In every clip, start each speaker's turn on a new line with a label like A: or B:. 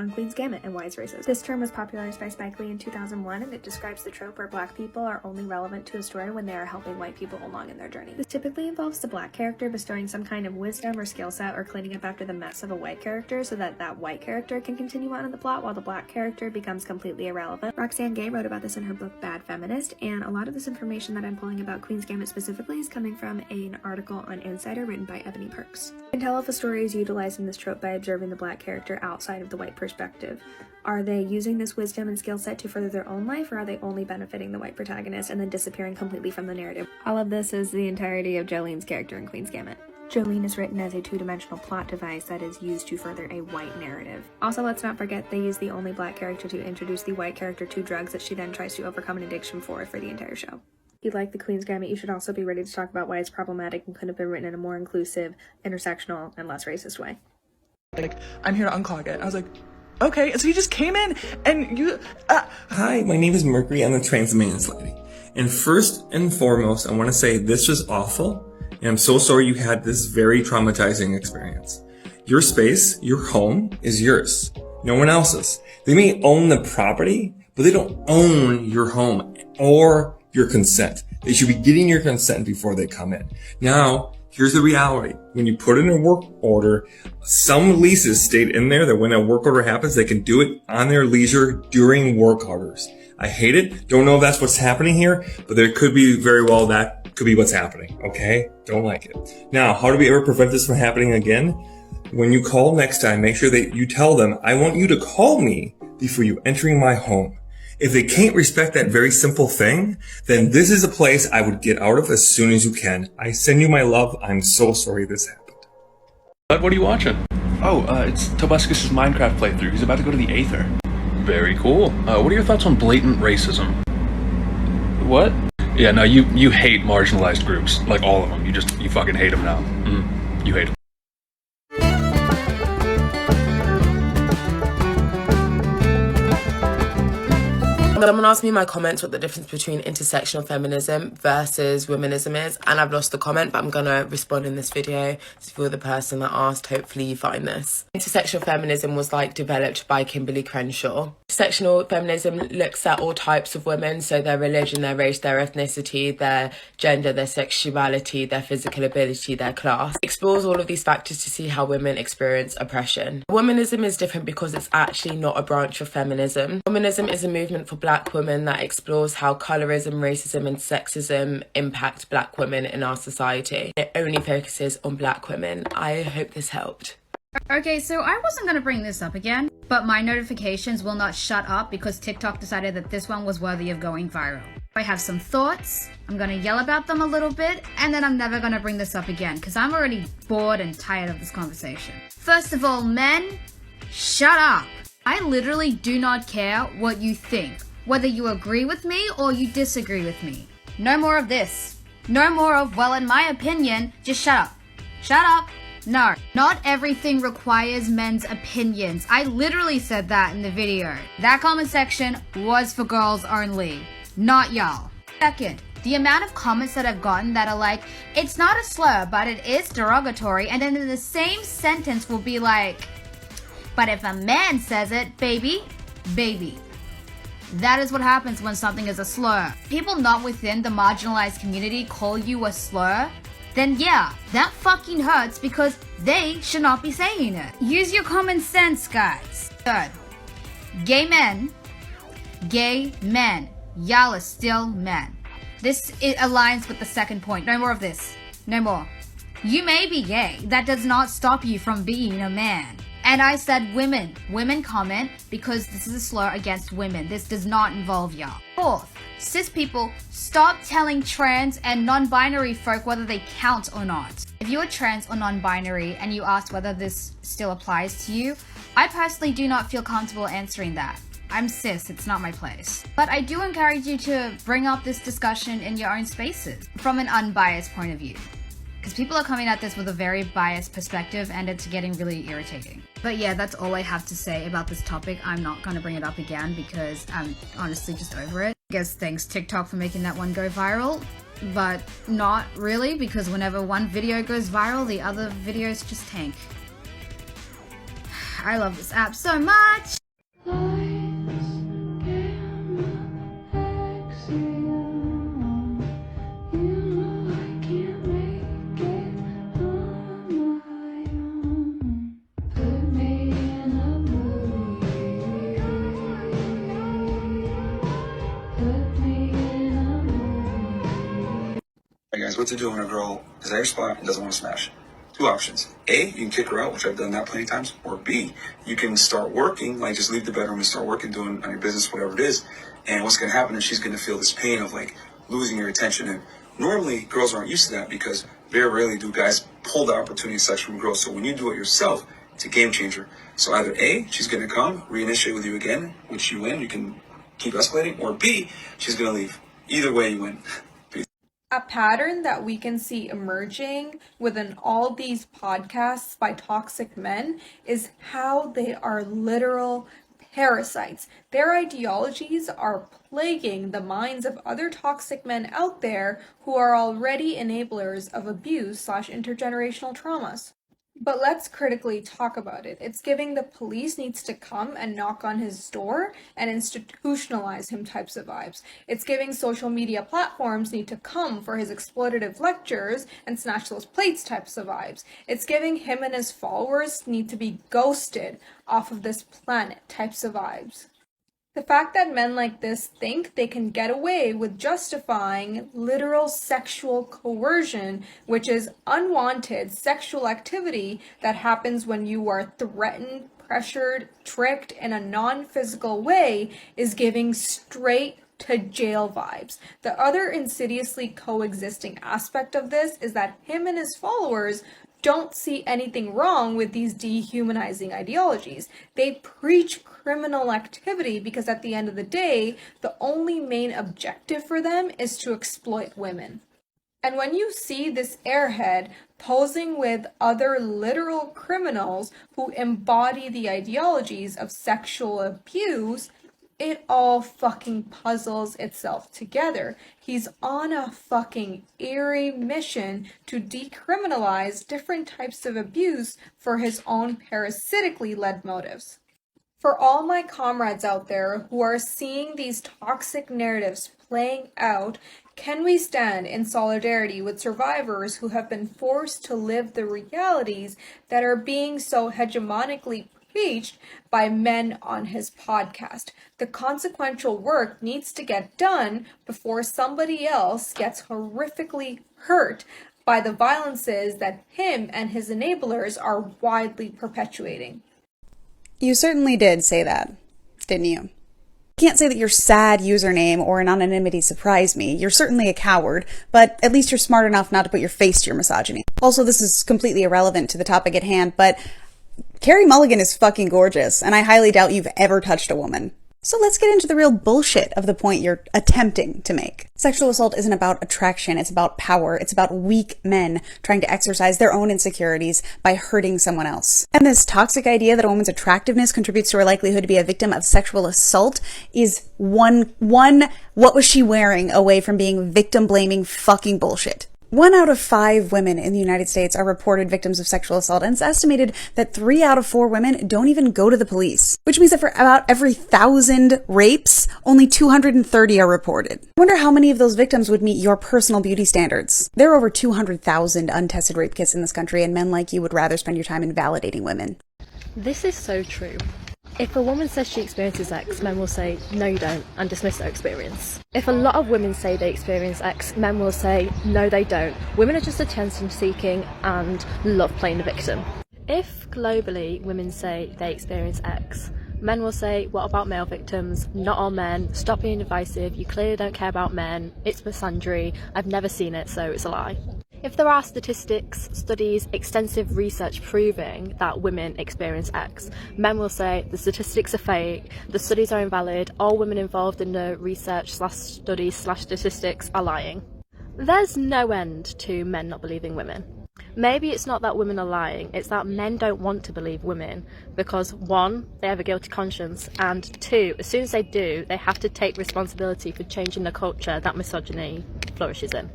A: on Queen's Gambit and why it's racist. This term was popularized by Spike Lee in 2001, and it describes the trope where black people are only relevant to a story when they are helping white people along in their journey. This typically involves the black character bestowing some kind of wisdom or skill set or cleaning up after the mess of a white character so that that white character can continue on in the plot while the black character becomes completely irrelevant. Roxane Gay wrote about this in her book Bad Feminist, and a lot of this information that I'm pulling about Queen's Gambit specifically is coming from an article on Insider written by Ebony Perks. You can tell if a story is utilizing this trope by observing the black character outside of the white perspective. Are they using this wisdom and skill set to further their own life, or are they only benefiting the white protagonist and then disappearing completely from the narrative? All of this is the entirety of Jolene's character in Queen's Gambit. Jolene is written as a two-dimensional plot device that is used to further a white narrative. Also, let's not forget they use the only black character to introduce the white character to drugs that she then tries to overcome an addiction for the entire show. If you like the Queen's Gambit, you should also be ready to talk about why it's problematic and could have been written in a more inclusive, intersectional, and less racist way.
B: Like, I'm here to unclog it. I was like, okay, and so you just came in and you,
C: Hi, my name is Mercury. I'm a trans maintenance lady. And first and foremost, I want to say this was awful. And I'm so sorry you had this very traumatizing experience. Your space, your home, is yours. No one else's. They may own the property, but they don't own your home or your consent. They should be getting your consent before they come in. Now, here's the reality. When you put in a work order, some leases state in there that when a work order happens, they can do it on their leisure during work hours. I hate it. Don't know if that's what's happening here, but there could be very well that could be what's happening. Okay? Don't like it. Now, how do we ever prevent this from happening again? When you call next time, make sure that you tell them, I want you to call me before you entering my home. If they can't respect that very simple thing, then this is a place I would get out of as soon as you can. I send you my love. I'm so sorry this happened.
D: What are you watching?
E: Oh, it's Tobuscus' Minecraft playthrough. He's about to go to the Aether.
D: Very cool. What are your thoughts on blatant racism?
E: What?
D: Yeah, no, you hate marginalized groups. Like all of them. You fucking hate them now. You hate them.
F: Someone asked me in my comments what the difference between intersectional feminism versus womanism is, and I've lost the comment, but I'm gonna respond in this video. So if you're the person that asked, hopefully you find this. Intersectional feminism was developed by Kimberly Crenshaw. Intersectional feminism looks at all types of women, so their religion, their race, their ethnicity, their gender, their sexuality, their physical ability, their class. It explores all of these factors to see how women experience oppression. Womanism is different because it's actually not a branch of feminism. Womanism is a movement for black women that explores how colorism, racism and sexism impact black women in our society. It only focuses on black women. I hope this helped.
G: Okay, so I wasn't gonna bring this up again, but my notifications will not shut up because TikTok decided that this one was worthy of going viral. I have some thoughts, I'm gonna yell about them a little bit, and then I'm never gonna bring this up again because I'm already bored and tired of this conversation. First of all, men, shut up. I literally do not care what you think, whether you agree with me or you disagree with me. No more of this. No more of, well, in my opinion, just shut up. Shut up. No, not everything requires men's opinions. I literally said that in the video. That comment section was for girls only, not y'all. Second, the amount of comments that I've gotten that are like, it's not a slur, but it is derogatory, and then in the same sentence will be like, but if a man says it, baby. That is what happens when something is a slur. People not within the marginalized community call you a slur, then yeah, that fucking hurts because they should not be saying it. Use your common sense, guys. Third, gay men, y'all are still men. It aligns with the second point. No more of this. No more. You may be gay. That does not stop you from being a man. And I said women. Women comment because this is a slur against women. This does not involve y'all. Fourth, cis people, stop telling trans and non-binary folk whether they count or not. If you are trans or non-binary and you ask whether this still applies to you, I personally do not feel comfortable answering that. I'm cis, it's not my place. But I do encourage you to bring up this discussion in your own spaces from an unbiased point of view. Because people are coming at this with a very biased perspective and it's getting really irritating. But yeah, that's all I have to say about this topic. I'm not going to bring it up again because I'm honestly just over it. I guess thanks TikTok for making that one go viral. But not really, because whenever one video goes viral, the other videos just tank. I love this app so much.
H: Hey guys, what to do when a girl is at your spot and doesn't want to smash? Two options. A, you can kick her out, which I've done that plenty of times. Or B, you can start working, like just leave the bedroom and start working, doing on your business, whatever it is. And what's going to happen is she's going to feel this pain of like losing your attention. And normally girls aren't used to that because very rarely do guys pull the opportunity of sex from girls. So when you do it yourself, it's a game changer. So either A, she's going to come, reinitiate with you again, which you win, you can keep escalating. Or B, she's going to leave. Either way, you win.
I: A pattern that we can see emerging within all these podcasts by toxic men is how they are literal parasites. Their ideologies are plaguing the minds of other toxic men out there who are already enablers of abuse/intergenerational traumas. But let's critically talk about it. It's giving the police needs to come and knock on his door and institutionalize him types of vibes. It's giving social media platforms need to come for his exploitative lectures and snatch those plates types of vibes. It's giving him and his followers need to be ghosted off of this planet types of vibes. The fact that men like this think they can get away with justifying literal sexual coercion, which is unwanted sexual activity that happens when you are threatened, pressured, tricked in a non-physical way, is giving straight to jail vibes. The other insidiously coexisting aspect of this is that him and his followers don't see anything wrong with these dehumanizing ideologies. They preach criminal activity because at the end of the day, the only main objective for them is to exploit women. And when you see this airhead posing with other literal criminals who embody the ideologies of sexual abuse, it all fucking puzzles itself together. He's on a fucking eerie mission to decriminalize different types of abuse for his own parasitically led motives. For all my comrades out there who are seeing these toxic narratives playing out, can we stand in solidarity with survivors who have been forced to live the realities that are being so hegemonically preached by men on his podcast? The consequential work needs to get done before somebody else gets horrifically hurt by the violences that him and his enablers are widely perpetuating.
J: You certainly did say that, didn't you? Can't say that your sad username or anonymity surprised me. You're certainly a coward, but at least you're smart enough not to put your face to your misogyny. Also, this is completely irrelevant to the topic at hand, but Carey Mulligan is fucking gorgeous, and I highly doubt you've ever touched a woman. So let's get into the real bullshit of the point you're attempting to make. Sexual assault isn't about attraction, it's about power. It's about weak men trying to exercise their own insecurities by hurting someone else. And this toxic idea that a woman's attractiveness contributes to her likelihood to be a victim of sexual assault is one what was she wearing away from being victim-blaming fucking bullshit. 1 out of 5 women in the United States are reported victims of sexual assault, and it's estimated that 3 out of 4 women don't even go to the police, which means that for about every 1,000 rapes, only 230 are reported. I wonder how many of those victims would meet your personal beauty standards. There are over 200,000 untested rape kits in this country, and men like you would rather spend your time invalidating women.
K: This is so true. If a woman says she experiences X, men will say, no you don't, and dismiss their experience. If a lot of women say they experience X, men will say, no they don't. Women are just attention seeking and love playing the victim. If globally women say they experience X, men will say, what about male victims? Not all men, stop being divisive, you clearly don't care about men, it's misandry, I've never seen it, so it's a lie. If there are statistics, studies, extensive research proving that women experience X, men will say the statistics are fake, the studies are invalid, all women involved in the research/studies/statistics are lying. There's no end to men not believing women. Maybe it's not that women are lying, it's that men don't want to believe women because 1, they have a guilty conscience, and 2, as soon as they do, they have to take responsibility for changing the culture that misogyny flourishes in.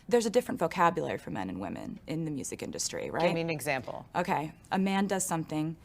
L: There's a different vocabulary for men and women in the music industry, right?
M: Give me an example.
L: Okay, a man does something,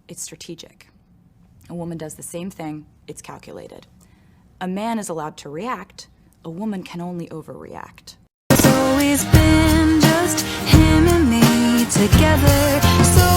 L: it's strategic. A woman does the same thing, it's calculated. A man is allowed to react, a woman can only overreact.
N: It's always been just him and me together. So